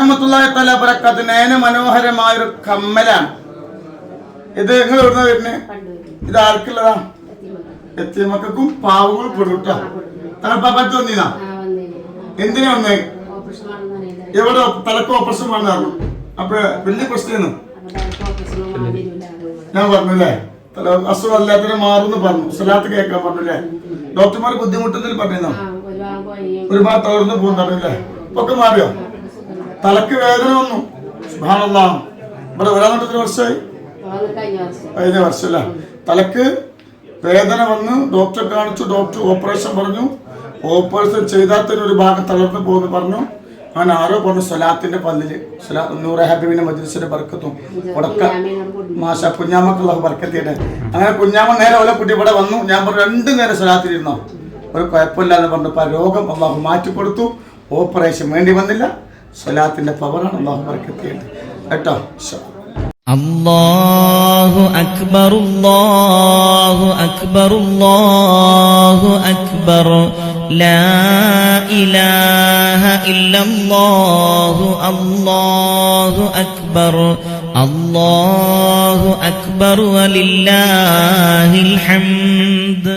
റഹ്മത്തുള്ളാഹി തആല ബറകാത്ത് നയന മനോഹരമായൊരു കമ്മലാണ്. ഇത് നിങ്ങൾ എവിടുന്ന വരുന്നത്? ഇത് ആർക്കുള്ളതാ? എത്തിമക്കും പാവങ്ങളും പെടുട്ടോ. തലപ്പാപ്പത്ത് വന്നീനാ? എന്തിനാ വന്നേ? എവിടെ തലക്ക് ഓപ്പറേഷൻ വന്നു? അപ്പൊ വലിയ പ്രശ്നം ഞാൻ പറഞ്ഞല്ലേ, തല അസുഖം അല്ലാത്തതിനെ മാറുന്നു പറഞ്ഞു. സ്വലാത്ത് കേൾക്കാൻ പറഞ്ഞില്ലേ? ഡോക്ടർമാർ ബുദ്ധിമുട്ടുന്നതിൽ പറഞ്ഞോ? ഒരുപാട് തളർന്നു പോകുന്നു പറഞ്ഞില്ലേ? ഒക്കെ മാറിയോ? തലക്ക് വേദന വന്നു. സുബ്ഹാനല്ലാഹ്. ഇവിടെ വരാൻ വർഷമായി, കഴിഞ്ഞ വർഷമല്ല. തലക്ക് വേദന വന്ന് ഡോക്ടറെ കാണിച്ചു. ഡോക്ടർ ഓപ്പറേഷൻ പറഞ്ഞു. ഓപ്പറേഷൻ ചെയ്താൽ തന്നെ ഒരു ഭാഗം തളർന്നു പോകുന്നു പറഞ്ഞു. അങ്ങനെ ആരോ പറഞ്ഞു സ്വലാത്തിന്റെ പല്ലില് നൂറ ഹബീബിന്റെ മജ്ലിസിന്റെ ബർക്കത്തും ഉടക്ക മാഷ കുഞ്ഞാമക്കുള്ള ബർക്കത്തിയുടെ. അങ്ങനെ കുഞ്ഞാമ നേരെ ഓലെ കുട്ടി ഇവിടെ വന്നു. ഞാൻ പറഞ്ഞു 2 നേരം സ്വലാത്തിലിരുന്നോ, ഒരു കുഴപ്പമില്ല എന്ന് പറഞ്ഞപ്പോൾ ആ രോഗം അള്ളാഹു മാറ്റിക്കൊടുത്തു. ഓപ്പറേഷൻ വേണ്ടി വന്നില്ല. സ്വലാത്തിന്റെ പവറാണ് അള്ളാഹു ബർക്കത്തിയുടെ കേട്ടോ. അല്ലാഹു അക്ബർ അല്ലാഹു അക്ബർ അല്ലാഹു അക്ബർ ലാ ഇലാഹ ഇല്ലല്ലാഹു അല്ലാഹു അക്ബർ അല്ലാഹു അക്ബർ വലില്ലാഹിൽ ഹംദ്.